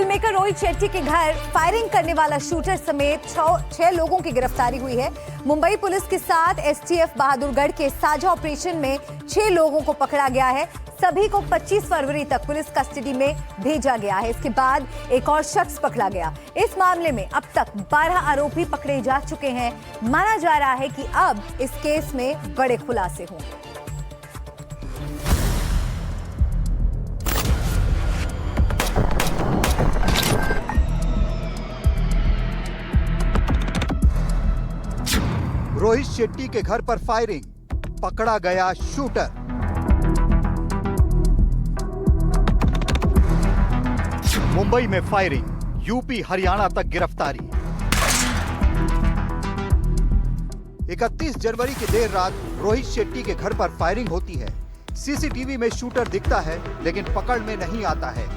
Film maker Rohit Shetty के घर firing करने वाला शूटर समेत 6 लोगों की गिरफ्तारी हुई है। मुंबई पुलिस के साथ एसटीएफ बहादुरगढ़ के साझा ऑपरेशन में 6 लोगों को पकड़ा गया है। सभी को 25 फरवरी तक पुलिस कस्टडी में भेजा गया है। इसके बाद एक और शख्स पकड़ा गया। इस मामले में अब तक 12 आरोपी पकड़े जा चुके हैं। माना जा रहा है कि अब इस केस में बड़े खुलासे होंगे। रोहित शेट्टी के घर पर फायरिंग, पकड़ा गया शूटर। मुंबई में फायरिंग, यूपी हरियाणा तक गिरफ्तारी। 31 जनवरी की देर रात रोहित शेट्टी के घर पर फायरिंग होती है। सीसीटीवी में शूटर दिखता है लेकिन पकड़ में नहीं आता है।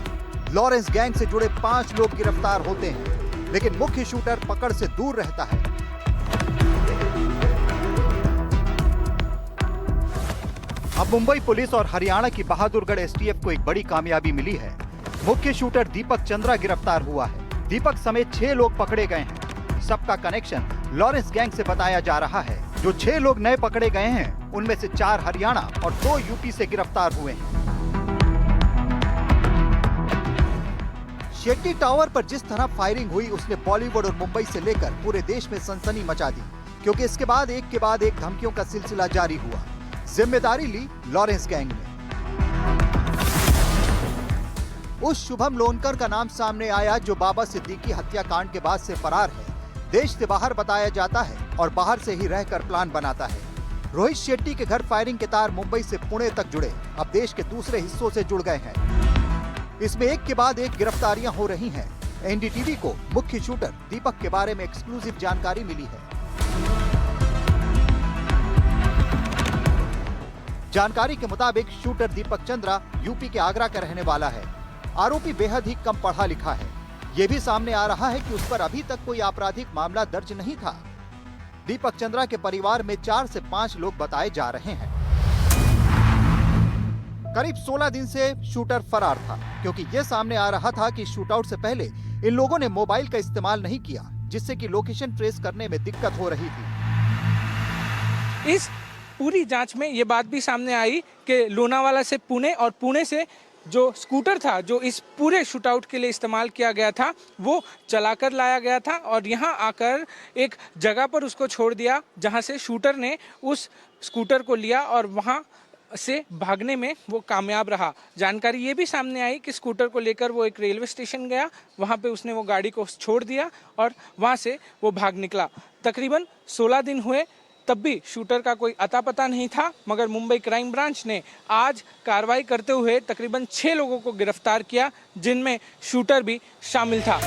लॉरेंस गैंग से जुड़े 5 लोग गिरफ्तार होते हैं, लेकिन मुख्य शूटर पकड़ से दूर रहता है। अब मुंबई पुलिस और हरियाणा की बहादुरगढ़ एसटीएफ को एक बड़ी कामयाबी मिली है। मुख्य शूटर दीपक चंद्रा गिरफ्तार हुआ है। दीपक समेत 6 लोग पकड़े गए हैं। सबका कनेक्शन लॉरेंस गैंग से बताया जा रहा है। जो 6 लोग नए पकड़े गए हैं, उनमें से 4 हरियाणा और 2 यूपी से गिरफ्तार हुए हैं। शेट्टी टावर पर जिस तरह फायरिंग हुई, उसने बॉलीवुड और मुंबई से लेकर पूरे देश में सनसनी मचा दी, क्योंकि इसके बाद एक धमकियों का सिलसिला जारी हुआ। जिम्मेदारी ली लॉरेंस गैंग ने। उस शुभम लोनकर का नाम सामने आया जो बाबा सिद्दीकी हत्याकांड के बाद से फरार है। देश से बाहर बताया जाता है और बाहर से ही रहकर प्लान बनाता है। रोहित शेट्टी के घर फायरिंग के तार मुंबई से पुणे तक जुड़े, अब देश के दूसरे हिस्सों से जुड़ गए हैं। इसमें एक के बाद एक गिरफ्तारियां हो रही हैं। एनडीटीवी को मुख्य शूटर दीपक के बारे में एक्सक्लूसिव जानकारी मिली है। जानकारी के मुताबिक शूटर दीपक चंद्रा यूपी के आगरा का रहने वाला है। आरोपी बेहद ही कम पढ़ा लिखा है। ये भी सामने आ रहा है कि उस पर अभी तक कोई आपराधिक मामला दर्ज नहीं था। दीपक चंद्रा के परिवार में 4 से 5 लोग बताए जा रहे हैं। करीब 16 दिन से शूटर फरार था, क्योंकि ये सामने आ रहा था कि शूटआउट से पहले इन लोगों ने मोबाइल का इस्तेमाल नहीं किया, जिससे कि लोकेशन ट्रेस करने में दिक्कत हो रही थी। इस पूरी जांच में ये बात भी सामने आई कि लोनावाला से पुणे और पुणे से जो स्कूटर था जो इस पूरे शूटआउट के लिए इस्तेमाल किया गया था, वो चलाकर लाया गया था और यहाँ आकर एक जगह पर उसको छोड़ दिया, जहाँ से शूटर ने उस स्कूटर को लिया और वहाँ से भागने में वो कामयाब रहा। जानकारी ये भी सामने आई कि स्कूटर को लेकर वो एक रेलवे स्टेशन गया, वहाँ पे उसने वो गाड़ी को छोड़ दिया और वहाँ से वो भाग निकला। तकरीबन 16 दिन हुए, तब भी शूटर का कोई अता पता नहीं था, मगर मुंबई क्राइम ब्रांच ने आज कार्रवाई करते हुए तकरीबन 6 लोगों को गिरफ्तार किया, जिनमें शूटर भी शामिल था।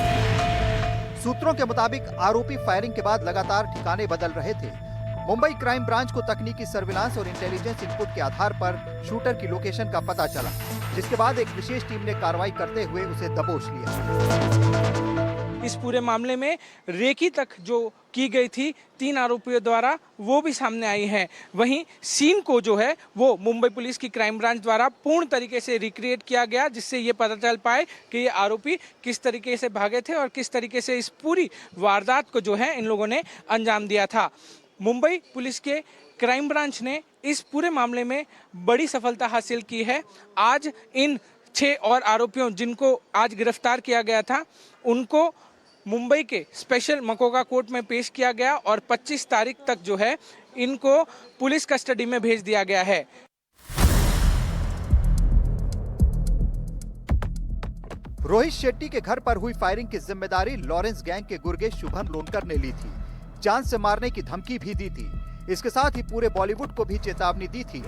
सूत्रों के मुताबिक आरोपी फायरिंग के बाद लगातार ठिकाने बदल रहे थे। मुंबई क्राइम ब्रांच को तकनीकी सर्विलांस और इंटेलिजेंस इनपुट के आधार पर शूटर की लोकेशन का पता चला, जिसके बाद एक विशेष टीम ने कार्रवाई करते हुए उसे दबोच लिया। इस पूरे मामले में रेकी तक जो की गई थी 3 आरोपियों द्वारा, वो भी सामने आई है। वहीं सीन को जो है वो मुंबई पुलिस की क्राइम ब्रांच द्वारा पूर्ण तरीके से रिक्रिएट किया गया, जिससे ये पता चल पाए कि ये आरोपी किस तरीके से भागे थे और किस तरीके से इस पूरी वारदात को जो है इन लोगों ने अंजाम दिया था। मुंबई पुलिस के क्राइम ब्रांच ने इस पूरे मामले में बड़ी सफलता हासिल की है। आज इन 6 और आरोपियों जिनको आज गिरफ्तार किया गया था, उनको मुंबई के स्पेशल मकोका कोर्ट में पेश किया गया और 25 तारीख तक जो है इनको पुलिस कस्टडी में भेज दिया गया है। रोहित शेट्टी के घर पर हुई फायरिंग की जिम्मेदारी लॉरेंस गैंग के गुर्गे शुभम लोनकर ने ली थी। जान से मारने की धमकी भी दी थी। इसके साथ ही पूरे बॉलीवुड को भी चेतावनी दी थी।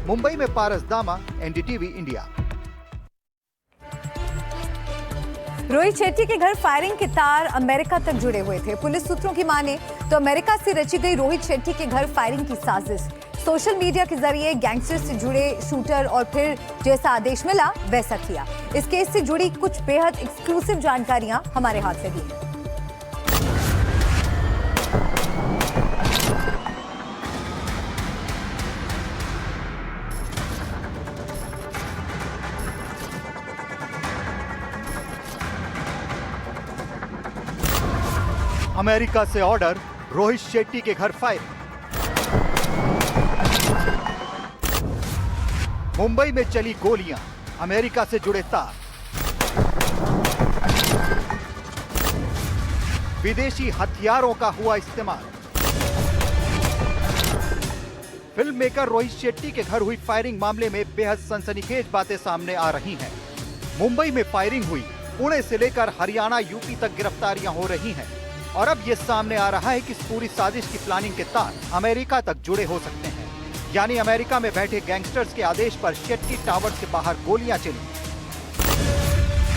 मुंबई में पारस दामा, एनडीटीवी इंडिया। रोहित शेट्टी के घर फायरिंग के तार अमेरिका तक जुड़े हुए थे। पुलिस सूत्रों की माने तो अमेरिका से रची गई रोहित शेट्टी के घर फायरिंग की साजिश सोशल मीडिया के जरिए गैंगस्टर से जुड़े शूटर और फिर जैसा आदेश मिला वैसा किया। इस केस से जुड़ी कुछ बेहद एक्सक्लूसिव जानकारियां हमारे हाथ लगी हैं। अमेरिका से ऑर्डर, रोहित शेट्टी के घर फायरिंग। मुंबई में चली गोलियां, अमेरिका से जुड़े तार। विदेशी हथियारों का हुआ इस्तेमाल। फिल्म मेकर रोहित शेट्टी के घर हुई फायरिंग मामले में बेहद सनसनीखेज बातें सामने आ रही हैं। मुंबई में फायरिंग हुई, पुणे से लेकर हरियाणा यूपी तक गिरफ्तारियां हो रही हैं और अब यह सामने आ रहा है कि इस पूरी साजिश की प्लानिंग के तार अमेरिका तक जुड़े हो सकते हैं। यानी अमेरिका में बैठे गैंगस्टर्स के आदेश पर शेट्टी टावर से बाहर गोलियां चली।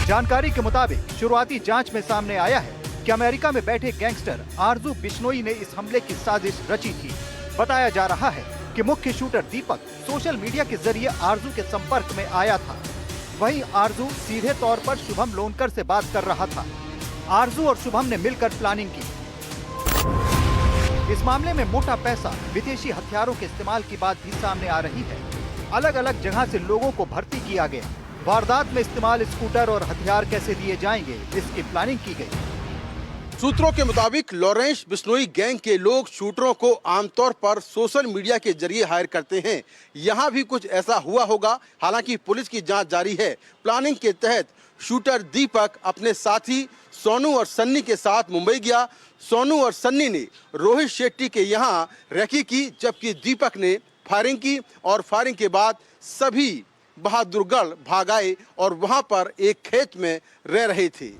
जानकारी के मुताबिक शुरुआती जांच में सामने आया है कि अमेरिका में बैठे गैंगस्टर आरजू बिश्नोई ने इस हमले की साजिश रची थी। बताया जा रहा है कि मुख्य शूटर दीपक सोशल मीडिया के जरिए आरजू के संपर्क में आया था। वहीं आरजू सीधे तौर पर शुभम लोनकर से बात कर रहा था। आरजू और शुभम ने मिलकर प्लानिंग की। इस मामले में मोटा पैसा, विदेशी हथियारों के इस्तेमाल की बात भी सामने आ रही है। अलग अलग जगह से लोगों को भर्ती किया गया। वारदात में इस्तेमाल स्कूटर और हथियार कैसे दिए जाएंगे, इसकी प्लानिंग की गई। सूत्रों के मुताबिक लॉरेंस बिश्नोई गैंग के लोग शूटरों को आमतौर पर सोशल मीडिया के जरिए हायर करते हैं। यहाँ भी कुछ ऐसा हुआ होगा। हालांकि पुलिस की जांच जारी है। प्लानिंग के तहत शूटर दीपक अपने साथी सोनू और सन्नी के साथ मुंबई गया। सोनू और सन्नी ने रोहित शेट्टी के यहाँ रेकी की, जबकि दीपक ने फायरिंग की और फायरिंग के बाद सभी बहादुरगढ़ भाग आए और वहां पर एक खेत में रह रहे थे।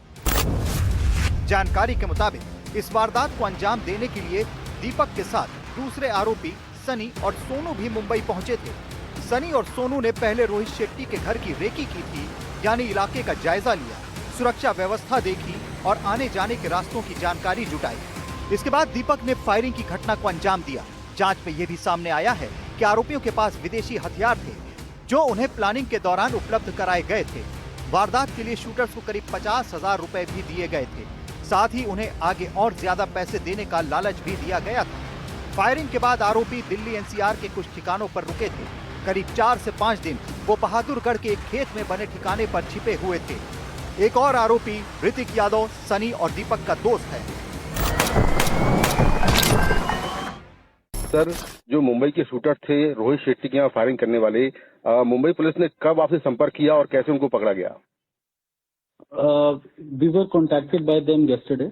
जानकारी के मुताबिक इस वारदात को अंजाम देने के लिए दीपक के साथ दूसरे आरोपी सनी और सोनू भी मुंबई पहुंचे थे। सनी और सोनू ने पहले रोहित शेट्टी के घर की रेकी की थी, यानी इलाके का जायजा लिया, सुरक्षा व्यवस्था देखी और आने जाने के रास्तों की जानकारी जुटाई। इसके बाद दीपक ने फायरिंग की घटना को अंजाम दिया। जांच में यह भी सामने आया है कि आरोपियों के पास विदेशी हथियार थे, जो उन्हें प्लानिंग के दौरान उपलब्ध कराए गए थे। वारदात के लिए शूटर्स को करीब 50,000 रुपए भी दिए गए थे। साथ ही उन्हें आगे और ज्यादा पैसे देने का लालच भी दिया गया था। फायरिंग के बाद आरोपी दिल्ली एनसीआर के कुछ ठिकानों पर रुके थे। करीब 4 से 5 दिन वो बहादुरगढ़ के एक खेत में बने ठिकाने पर छिपे हुए थे। एक और आरोपी ऋतिक यादव सनी और दीपक का दोस्त है। सर, जो मुंबई के शूटर थे रोहित शेट्टी के यहाँ फायरिंग करने वाले, मुंबई पुलिस ने कब आपसे संपर्क किया और कैसे उनको पकड़ा गया? We were contacted by them yesterday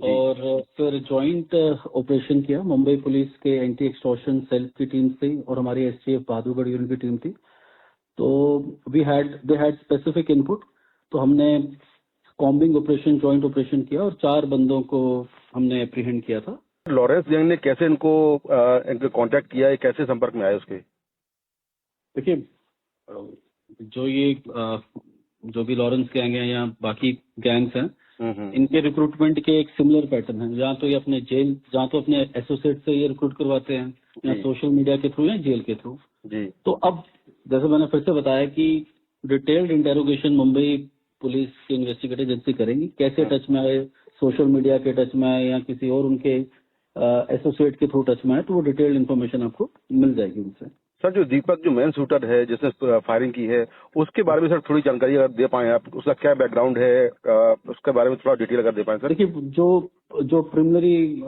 और फिर जॉइंट ऑपरेशन किया मुंबई पुलिस के एंटी एक्सटॉर्शन सेल की टीम से और हमारी एसटीएफ बहादुरगढ़ यूनिट की टीम थी। तो दे हैड स्पेसिफिक इनपुट, तो हमने कॉम्बिंग ऑपरेशन, जॉइंट ऑपरेशन किया और 4 बंदों को हमने एप्रीहेंड किया था। लॉरेंस गैंग ने कैसे इनको कांटेक्ट किया है, कैसे संपर्क में आए उसके? देखिए, जो भी लॉरेंस गैंग है या बाकी गैंग्स हैं, इनके रिक्रूटमेंट के एक सिमिलर पैटर्न है। जहाँ तो ये अपने एसोसिएट से ये रिक्रूट करवाते हैं, या सोशल मीडिया के थ्रू या जेल के थ्रू। तो अब जैसे मैंने फिर से बताया कि डिटेल्ड इंटेरोगेशन मुंबई पुलिस की इन्वेस्टिगेटिव एजेंसी करेंगी। कैसे टच में आए, सोशल मीडिया के टच में आए या किसी और उनके एसोसिएट के थ्रू टच में आए, तो वो डिटेल्ड इन्फॉर्मेशन आपको मिल जाएगी उनसे। सर, जो दीपक जो मेन शूटर है जिसने फायरिंग की है, उसके बारे में सर थोड़ी जानकारी अगर दे पाएं आप, उसका क्या बैकग्राउंड है, उसके बारे में थोड़ा डिटेल अगर दे पाएं सर। देखिए, जो प्रिलिमिनरी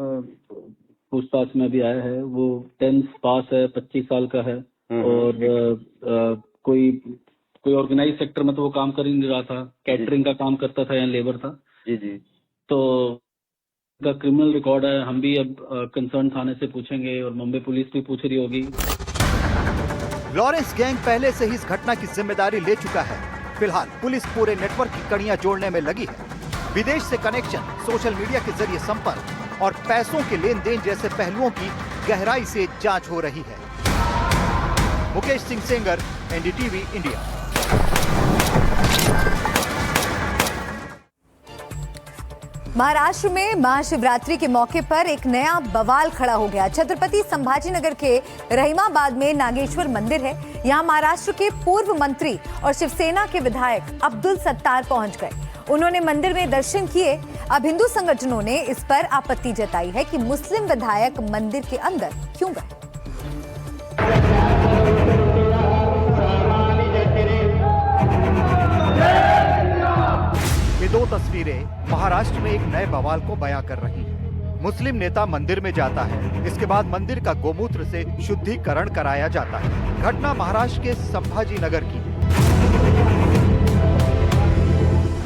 पूछताछ में भी आया है वो 10th पास है, 25 साल का है और कोई ऑर्गेनाइज सेक्टर में तो वो काम कर ही नहीं रहा था, कैटरिंग का काम करता था या लेबर था। जी। तो का क्रिमिनल रिकॉर्ड है। हम भी अब कंसर्न थाने से पूछेंगे और मुंबई पुलिस भी पूछ रही होगी। लॉरेंस गैंग पहले से ही इस घटना की जिम्मेदारी ले चुका है। फिलहाल पुलिस पूरे नेटवर्क की कड़ियां जोड़ने में लगी है। विदेश से कनेक्शन, सोशल मीडिया के जरिए संपर्क और पैसों के लेन देन जैसे पहलुओं की गहराई से जांच हो रही है। Mukesh Singh Sengar, NDTV India. महाराष्ट्र में महाशिवरात्रि के मौके पर एक नया बवाल खड़ा हो गया। छत्रपति संभाजीनगर के रहीमाबाद में नागेश्वर मंदिर है। यहां महाराष्ट्र के पूर्व मंत्री और शिवसेना के विधायक अब्दुल सत्तार पहुंच गए। उन्होंने मंदिर में दर्शन किए। अब हिंदू संगठनों ने इस पर आपत्ति जताई है कि मुस्लिम विधायक मंदिर के अंदर क्यों गए। ये 2 तस्वीरें महाराष्ट्र में एक नए बवाल को बयां कर रही हैं। मुस्लिम नेता मंदिर में जाता है। इसके बाद मंदिर का गोमूत्र से शुद्धिकरण कराया जाता है। घटना महाराष्ट्र के संभाजी नगर की है।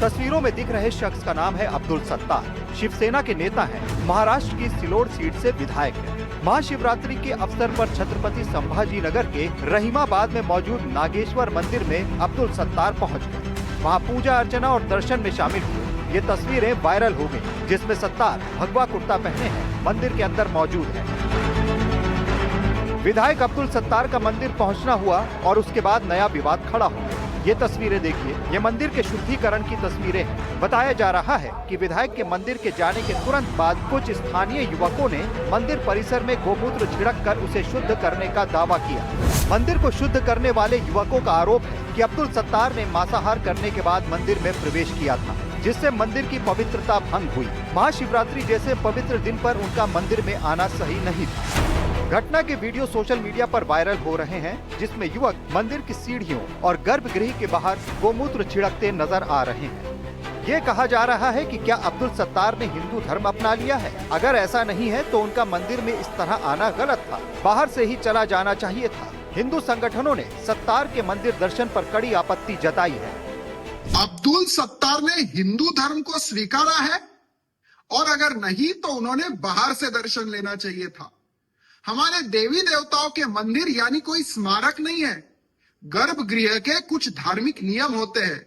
तस्वीरों में दिख रहे शख्स का नाम है अब्दुल सत्तार। शिवसेना के नेता हैं। महाराष्ट्र की सिलोड सीट से विधायक है। महाशिवरात्रि के अवसर पर छत्रपति संभाजी नगर के रहीमाबाद में मौजूद नागेश्वर मंदिर में अब्दुल सत्तार पहुंच गए। वहां पूजा अर्चना और दर्शन में शामिल हुए। ये तस्वीरें वायरल हो गयी, जिसमें सत्तार भगवा कुर्ता पहने हैं, मंदिर के अंदर मौजूद है। विधायक अब्दुल सत्तार का मंदिर पहुंचना हुआ और उसके बाद नया विवाद खड़ा हो गया। ये तस्वीरें देखिए, ये मंदिर के शुद्धिकरण की तस्वीरें हैं। बताया जा रहा है कि विधायक के मंदिर के जाने के तुरंत बाद कुछ स्थानीय युवकों ने मंदिर परिसर में गोमूत्र छिड़क कर उसे शुद्ध करने का दावा किया। मंदिर को शुद्ध करने वाले युवकों का आरोप है कि अब्दुल सत्तार ने मांसाहार करने के बाद मंदिर में प्रवेश किया था, जिससे मंदिर की पवित्रता भंग हुई। महाशिवरात्रि जैसे पवित्र दिन पर उनका मंदिर में आना सही नहीं था। घटना के वीडियो सोशल मीडिया पर वायरल हो रहे हैं, जिसमें युवक मंदिर की सीढ़ियों और गर्भगृह के बाहर गोमूत्र छिड़कते नजर आ रहे हैं। ये कहा जा रहा है कि क्या अब्दुल सत्तार ने हिंदू धर्म अपना लिया है? अगर ऐसा नहीं है तो उनका मंदिर में इस तरह आना गलत था, बाहर से ही चला जाना चाहिए था। हिंदू संगठनों ने सत्तार के मंदिर दर्शन पर कड़ी आपत्ति जताई है। अब्दुल सत्तार ने हिंदू धर्म को स्वीकारा है, और अगर नहीं तो उन्होंने बाहर से दर्शन लेना चाहिए था। हमारे देवी देवताओं के मंदिर यानी कोई स्मारक नहीं है। गर्भगृह के कुछ धार्मिक नियम होते हैं।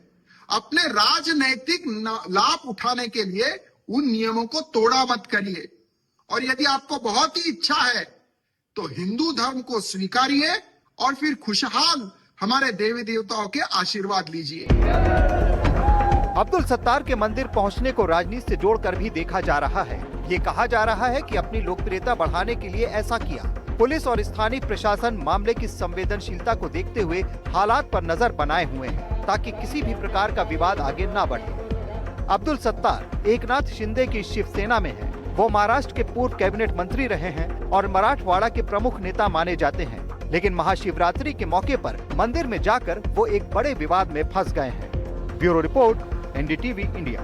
अपने राजनैतिक लाभ उठाने के लिए उन नियमों को तोड़ा मत करिए। और यदि आपको बहुत ही इच्छा है तो हिंदू धर्म को स्वीकारिए और फिर खुशहाल हमारे देवी देवताओं के आशीर्वाद लीजिए। अब्दुल सत्तार के मंदिर पहुंचने को राजनीति से जोड़कर भी देखा जा रहा है। ये कहा जा रहा है कि अपनी लोकप्रियता बढ़ाने के लिए ऐसा किया। पुलिस और स्थानीय प्रशासन मामले की संवेदनशीलता को देखते हुए हालात पर नजर बनाए हुए हैं, ताकि किसी भी प्रकार का विवाद आगे न बढ़े। अब्दुल सत्तार एकनाथ शिंदे की शिवसेना में है। वो महाराष्ट्र के पूर्व कैबिनेट मंत्री रहे हैं और मराठवाड़ा के प्रमुख नेता माने जाते हैं। लेकिन महाशिवरात्रि के मौके पर मंदिर में जाकर वो एक बड़े विवाद में फंस गए हैं। Bureau report, NDTV India.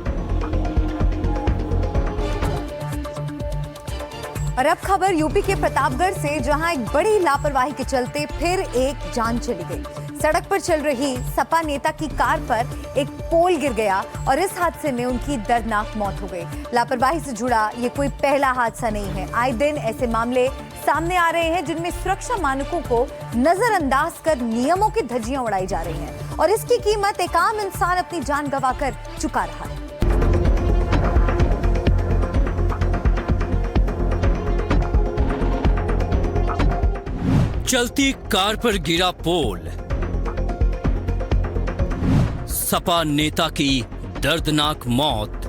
और अब खबर यूपी के प्रतापगढ़ से, जहां एक बड़ी लापरवाही के चलते फिर एक जान चली गई। सड़क पर चल रही सपा नेता की कार पर एक पोल गिर गया और इस हादसे में उनकी दर्दनाक मौत हो गई। लापरवाही से जुड़ा ये कोई पहला हादसा नहीं है। आए दिन ऐसे मामले सामने आ रहे हैं जिनमें सुरक्षा मानकों को नजरअंदाज कर नियमों की धज्जियां उड़ाई जा रही हैं और इसकी कीमत एक आम इंसान अपनी जान गंवाकर चुका रहा है। चलती कार पर गिरा पोल, सपा नेता की दर्दनाक मौत,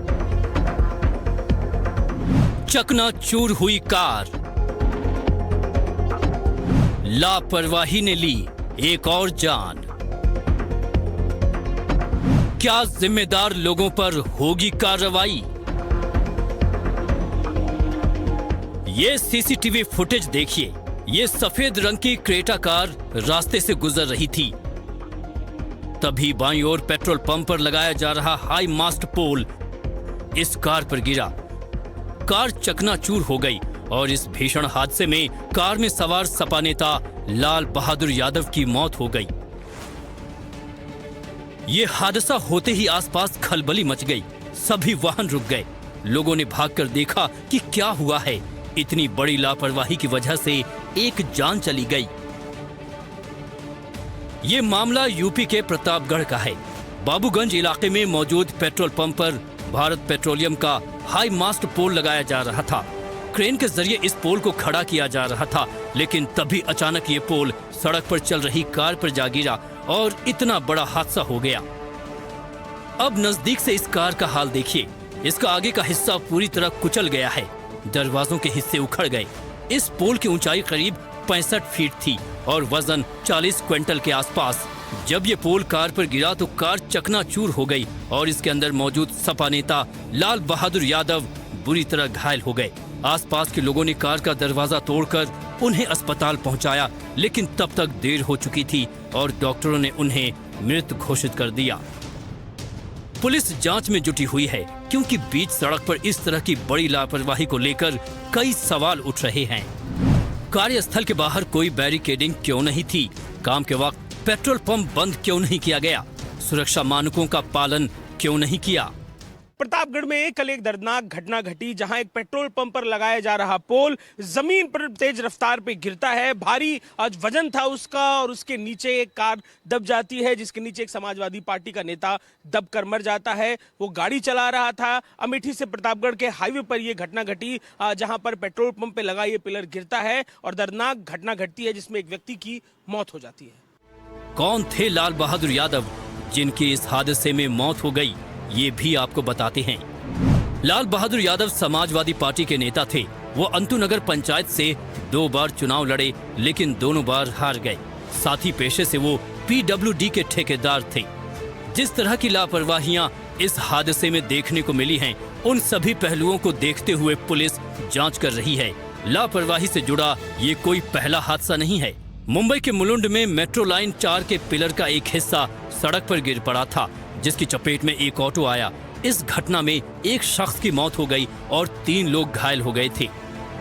चकनाचूर हुई कार, लापरवाही ने ली एक और जान। क्या जिम्मेदार लोगों पर होगी कार्रवाई? ये सीसीटीवी फुटेज देखिए। ये सफेद रंग की क्रेटा कार रास्ते से गुजर रही थी। तभी बाईं ओर पेट्रोल पंप पर लगाया जा रहा हाई मास्ट पोल इस कार पर गिरा। कार चकनाचूर हो गई और इस भीषण हादसे में कार में सवार सपा नेता लाल बहादुर यादव की मौत हो गई। ये हादसा होते ही आसपास खलबली मच गई। सभी वाहन रुक गए। लोगों ने भागकर देखा कि क्या हुआ है। इतनी बड़ी लापरवाही की वजह से एक जान चली गई। ये मामला यूपी के प्रतापगढ़ का है। बाबूगंज इलाके में मौजूद पेट्रोल पंप पर भारत पेट्रोलियम का हाई मास्ट पोल लगाया जा रहा था। क्रेन के जरिए इस पोल को खड़ा किया जा रहा था, लेकिन तभी अचानक ये पोल सड़क पर चल रही कार पर जा गिरा और इतना बड़ा हादसा हो गया। अब नजदीक से इस कार का हाल देखिए। इसका आगे का हिस्सा पूरी तरह कुचल गया है। दरवाजों के हिस्से उखड़ गए। इस पोल की ऊंचाई करीब 65 फीट थी और वजन 40 क्विंटल के आसपास। जब ये पोल कार पर गिरा तो कार चकनाचूर हो गई और इसके अंदर मौजूद सपा नेता लाल बहादुर यादव बुरी तरह घायल हो गए। आसपास के लोगों ने कार का दरवाजा तोड़कर उन्हें अस्पताल पहुंचाया, लेकिन तब तक देर हो चुकी थी और डॉक्टरों ने उन्हें मृत घोषित कर दिया। पुलिस जांच में जुटी हुई है, क्योंकि बीच सड़क पर इस तरह की बड़ी लापरवाही को लेकर कई सवाल उठ रहे हैं। कार्यस्थल के बाहर कोई बैरिकेडिंग क्यों नहीं थी? काम के वक्त पेट्रोल पंप बंद क्यों नहीं किया गया? सुरक्षा मानकों का पालन क्यों नहीं किया? प्रतापगढ़ में कल एक दर्दनाक घटना घटी, जहां एक पेट्रोल पंप पर लगाया जा रहा पोल जमीन पर तेज रफ्तार पे गिरता है। भारी आज वजन था उसका और उसके नीचे एक कार दब जाती है, जिसके नीचे एक समाजवादी पार्टी का नेता दब कर मर जाता है। वो गाड़ी चला रहा था। अमेठी से प्रतापगढ़ के हाईवे पर यह घटना घटी, जहां पर पेट्रोल पंप पे लगा ये पिलर गिरता है और दर्दनाक घटना घटती है, जिसमें एक व्यक्ति की मौत हो जाती है। कौन थे लाल बहादुर यादव, जिनकी इस हादसे में मौत हो गई, ये भी आपको बताते हैं। लाल बहादुर यादव समाजवादी पार्टी के नेता थे। वो अंतु नगर पंचायत से 2 बार चुनाव लड़े, लेकिन दोनों बार हार गए। साथ ही पेशे से वो PWD के ठेकेदार थे। जिस तरह की लापरवाहियां इस हादसे में देखने को मिली हैं, उन सभी पहलुओं को देखते हुए पुलिस जांच कर रही है। लापरवाही से जुड़ा ये कोई पहला हादसा नहीं है। मुंबई के मुलुंड में मेट्रो लाइन 4 के पिलर का एक हिस्सा सड़क पर गिर पड़ा था, जिसकी चपेट में एक ऑटो आया। इस घटना में एक शख्स की मौत हो गई और 3 लोग घायल हो गए थे।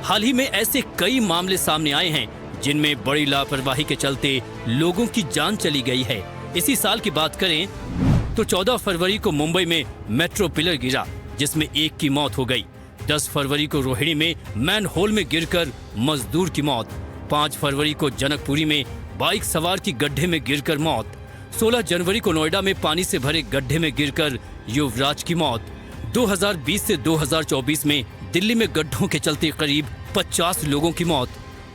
हाल ही में ऐसे कई मामले सामने आए हैं, जिनमें बड़ी लापरवाही के चलते लोगों की जान चली गई है। इसी साल की बात करें तो 14 फरवरी को मुंबई में मेट्रो पिलर गिरा, जिसमें एक की मौत हो गई। 10 फरवरी को रोहिणी में मैनहोल में गिरकर मजदूर की मौत। 5 फरवरी को जनकपुरी में बाइक सवार की गड्ढे में गिरकर मौत। 16 जनवरी को नोएडा में पानी से भरे गड्ढे में गिरकर युवराज की मौत। 2020 से 2024 में दिल्ली में गड्ढों के चलते करीब 50 लोगों की मौत।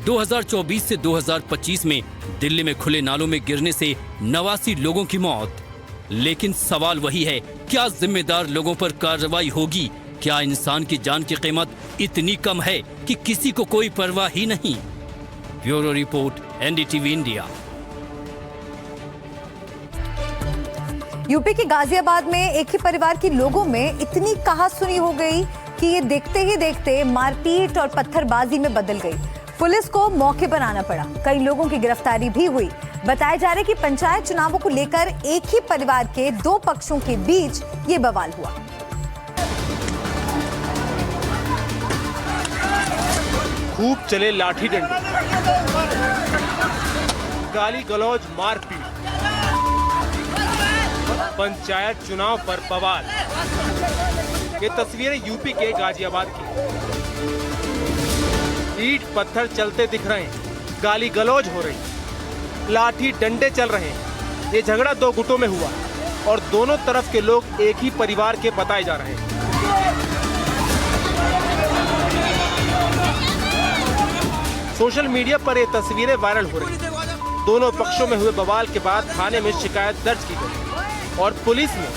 2024 से 2025 में दिल्ली में खुले नालों में गिरने से 89 लोगों की मौत। लेकिन सवाल वही है, क्या जिम्मेदार लोगों पर कार्रवाई होगी? क्या इंसान की जान की कीमत इतनी कम है कि किसी को कोई परवाह ही नहीं? Bureau report, NDTV India. UP के गाजियाबाद में एक ही परिवार के लोगों में इतनी कहासुनी हो गई कि ये देखते ही देखते मारपीट और पत्थरबाजी में बदल गई। पुलिस को मौके पर आना पड़ा। कई लोगों की गिरफ्तारी भी हुई। बताया जा रहा है कि पंचायत चुनावों को लेकर एक ही परिवार के 2 पक्षों के बीच ये बवाल हुआ। खूब चले लाठी डंडे, गाली गलौज, मारपीट, पंचायत चुनाव पर बवाल। ये तस्वीरें यूपी के गाजियाबाद की। ईंट पत्थर चलते दिख रहे हैं, गाली गलौज हो रही, लाठी डंडे चल रहे हैं। ये झगड़ा 2 गुटों में हुआ और दोनों तरफ के लोग एक ही परिवार के बताए जा रहे हैं। सोशल मीडिया पर ये तस्वीरें वायरल हो रही। दोनों पक्षों में हुए बवाल के बाद थाने में शिकायत दर्ज की गई और पुलिस ने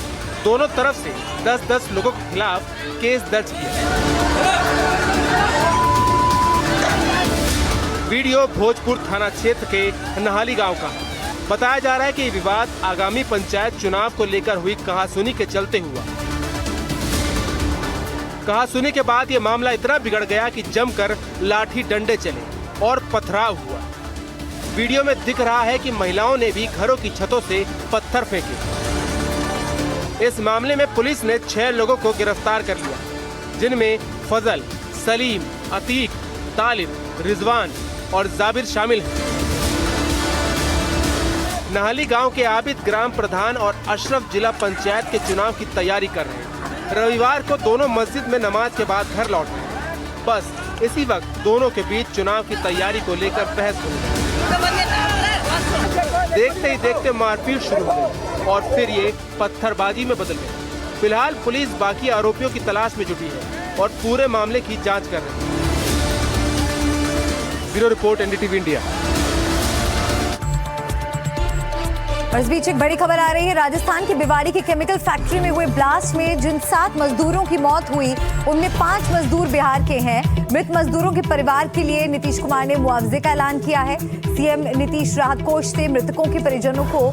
दोनों तरफ से 10-10 लोगों के खिलाफ केस दर्ज किया। वीडियो भोजपुर थाना क्षेत्र के नहाली गांव का। बताया जा रहा है कि ये विवाद आगामी पंचायत चुनाव को लेकर हुई कहासुनी के चलते हुआ। कहासुनी के बाद ये मामला इतना बिगड़ गया कि जमकर लाठी डंडे चले और पथराव हुआ। वीडियो में दिख रहा है कि महिलाओं ने भी घरों की छतों से पत्थर फेंके। इस मामले में पुलिस ने 6 लोगों को गिरफ्तार कर लिया, जिनमें फजल, सलीम, अतीक, तालिब, रिजवान और जाबिर शामिल हैं। नहाली गांव के आबिद ग्राम प्रधान और अशरफ जिला पंचायत के चुनाव की तैयारी कर रहे हैं। रविवार को दोनों मस्जिद में नमाज के बाद घर लौट गए। बस इसी वक्त दोनों के बीच चुनाव की तैयारी को लेकर बहस हो गई। देखते ही देखते मारपीट शुरू हो गई और फिर ये पत्थरबाजी में बदल गई। फिलहाल पुलिस बाकी आरोपियों की तलाश में जुटी है और पूरे मामले की जांच कर रही है। Bureau report, NDTV India. और इस बीच एक बड़ी खबर आ रही है। राजस्थान की भिवाड़ी की केमिकल फैक्ट्री में हुए ब्लास्ट में जिन 7 मजदूरों की मौत हुई, उनमें 5 मजदूर बिहार के हैं। मृत मजदूरों के परिवार के लिए नीतीश कुमार ने मुआवजे का ऐलान किया है। सीएम नीतीश राहत कोष से मृतकों के परिजनों को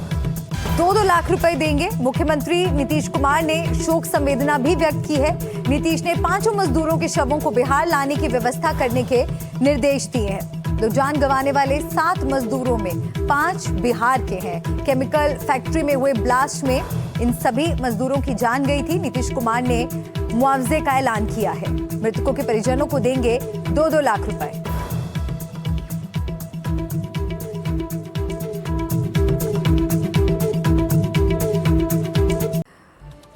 2-2 लाख रुपए देंगे। मुख्यमंत्री नीतीश कुमार ने शोक संवेदना भी व्यक्त की है। नीतीश ने 5 मजदूरों के शवों को बिहार लाने की व्यवस्था करने के निर्देश दिए हैं। तो जान गंवाने वाले 7 मजदूरों में 5 बिहार के हैं। केमिकल फैक्ट्री में हुए ब्लास्ट में इन सभी मजदूरों की जान गई थी। नीतीश कुमार ने मुआवजे का ऐलान किया है। मृतकों के परिजनों को देंगे 2-2 लाख रुपए।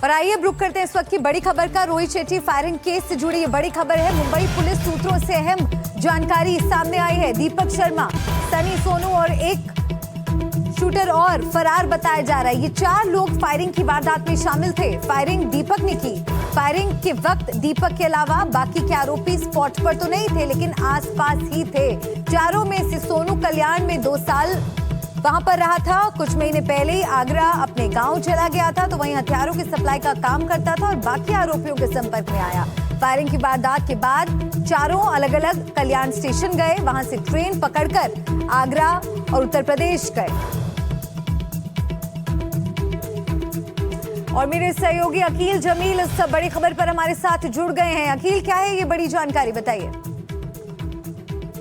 और आइए अब रुक करते हैं इस वक्त की बड़ी खबर का। रोहित शेट्टी फायरिंग केस से जुड़ी ये बड़ी खबर है। मुंबई पुलिस सूत्रों से अहम जानकारी सामने आई है। दीपक शर्मा, सनी सोनू और एक शूटर और फरार बताया जा रहा है। ये 4 लोग फायरिंग की वारदात में शामिल थे। फायरिंग दीपक ने की। फायरिंग के वक्त दीपक के अलावा बाकी के आरोपी स्पॉट पर तो नहीं थे, लेकिन आसपास ही थे। चारों में से सोनू कल्याण में 2 साल वहां पर रहा था। कुछ महीने पहले ही आगरा अपने गांव चला गया था, तो वहीं हथियारों की सप्लाई का काम करता था और बाकी आरोपियों के संपर्क में आया। फायरिंग की वारदात के बाद चारों अलग अलग कल्याण स्टेशन गए, वहां से ट्रेन पकड़कर आगरा और उत्तर प्रदेश गए। और मेरे सहयोगी अकील जमील इस बड़ी खबर पर हमारे साथ जुड़ गए हैं। अकील, क्या है ये बड़ी जानकारी, बताइए।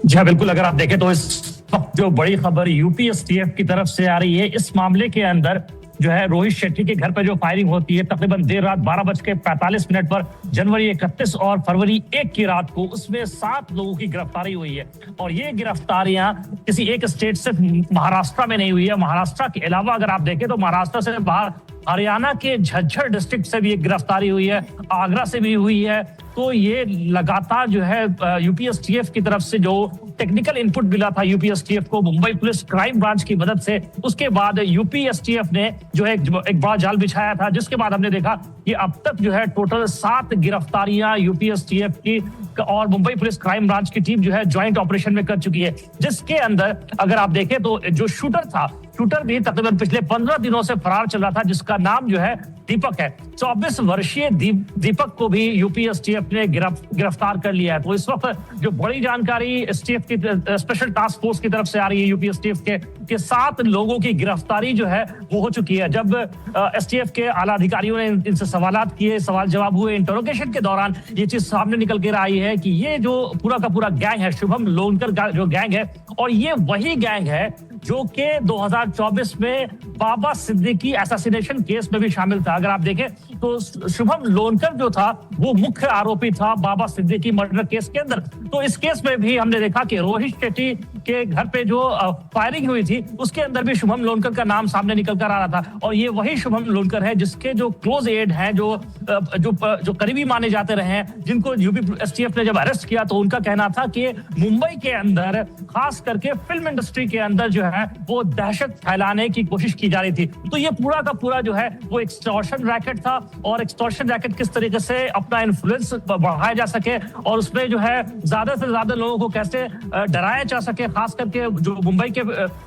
जी हाँ, बिल्कुल। अगर आप देखें तो इस वक्त जो बड़ी खबर यूपी एसटीएफ की तरफ से आ रही है, इस मामले के अंदर जो है रोहित शेट्टी के घर पर जो फायरिंग होती है तकरीबन देर रात 12:45 पर जनवरी 31 और फरवरी 1 की रात को, उसमें 7 लोगों की गिरफ्तारी हुई है। और ये गिरफ्तारियां किसी एक स्टेट से महाराष्ट्र में नहीं हुई है। महाराष्ट्र के अलावा अगर आप देखें तो महाराष्ट्र से बाहर हरियाणा के झज्जर डिस्ट्रिक्ट से भी एक गिरफ्तारी हुई है, आगरा से भी हुई है। तो ये लगातार जो है यूपी एसटीएफ की तरफ से जो टेक्निकल इनपुट मिला था यूपी एसटीएफ को मुंबई पुलिस क्राइम ब्रांच की मदद से, उसके बाद यूपी एसटीएफ ने जो है एक बड़ा जाल बिछाया था, जिसके बाद हमने देखा कि अब तक जो है टोटल 7 गिरफ्तारियां यूपी एसटीएफ की और मुंबई पुलिस क्राइम ब्रांच की टीम जो है ज्वाइंट ऑपरेशन में कर चुकी है। जिसके अंदर अगर आप देखें तो जो शूटर भी तकरीबन पिछले 15 दिनों से फरार चल रहा था, जिसका नाम जो है दीपक है। 24 वर्षीय दीपक को भी यूपी एसटीएफ ने गिरफ्तार कर लिया है। तो इस वक्त जो बड़ी जानकारी एसटीएफ की स्पेशल टास्क फोर्स की तरफ से आ रही है यूपी एसटीएफ के 7 लोगों की गिरफ्तारी जो है वो हो चुकी है। जब एसटीएफ के आला अधिकारियों ने इनसे सवालात किए, सवाल जवाब हुए, इंटरोगेशन के दौरान ये चीज सामने निकल कर आई है कि ये जो पूरा का पूरा गैंग है, शुभम लोनकर का जो गैंग है, और ये वही गैंग है जो कि 2024 में बाबा सिद्दीकी असैसिनेशन केस में भी शामिल था। अगर आप देखें तो शुभम लोनकर जो था वो मुख्य आरोपी था बाबा सिद्दीकी मर्डर केस के अंदर। तो इस केस में भी हमने देखा कि रोहित शेट्टी के घर पे जो फायरिंग हुई थी उसके अंदर भी शुभम लोनकर का नाम सामने निकल कर आ रहा था। और ये वही शुभम लोनकर है जिसके जो क्लोज एड हैं, जो करीबी माने जाते रहे हैं, जिनको यूपी एसटीएफ ने जब अरेस्ट किया तो उनका कहना था कि मुंबई के अंदर खास करके फिल्म इंडस्ट्री के अंदर जो है वो दहशत फैलाने की कोशिश की जा रही थी। तो ये पूरा का पूरा जो है वो एक्सटॉर्शन रैकेट था, और एक्सटॉर्शन रैकेट किस तरीके से अपना इन्फ्लुएंस बढ़ाया जा सके और उसमें जो है ज्यादा से ज्यादा लोगों को कैसे डराया जा सके, खास करके जो मुंबई के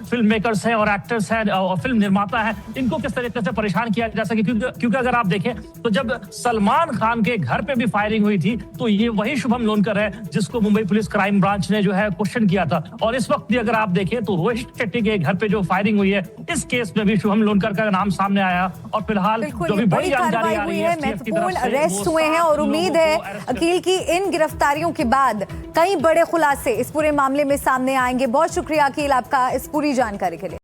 फिल्म मेकर्स हैं और एक्टर्स हैं और फिल्म निर्माता हैं, इनको किस तरीके से परेशान किया जा सके। क्योंकि अगर आप देखें तो जब सलमान खान के घर पे भी फायरिंग हुई थी तो ये वही शुभम लोनकर है जिसको मुंबई पुलिस क्राइम ब्रांच ने जो है क्वेश्चन किया था। और इस वक्त भी अगर आप देखें तो रोहित शेट्टी के घर पे जो फायरिंग हुई है, इस केस में भी शुभम लोनकर का नाम सामने आया। और फिलहाल जो भी बड़ी जानकारी आ रही है, महत्वपूर्ण अरेस्ट हुए हैं और उम्मीद है अकील की इन गिरफ्तारियों के बाद कई बड़े खुलासे इस पूरे मामले में सामने आएंगे। बहुत शुक्रिया अकील आपका इस पूरी जानकारी के लिए।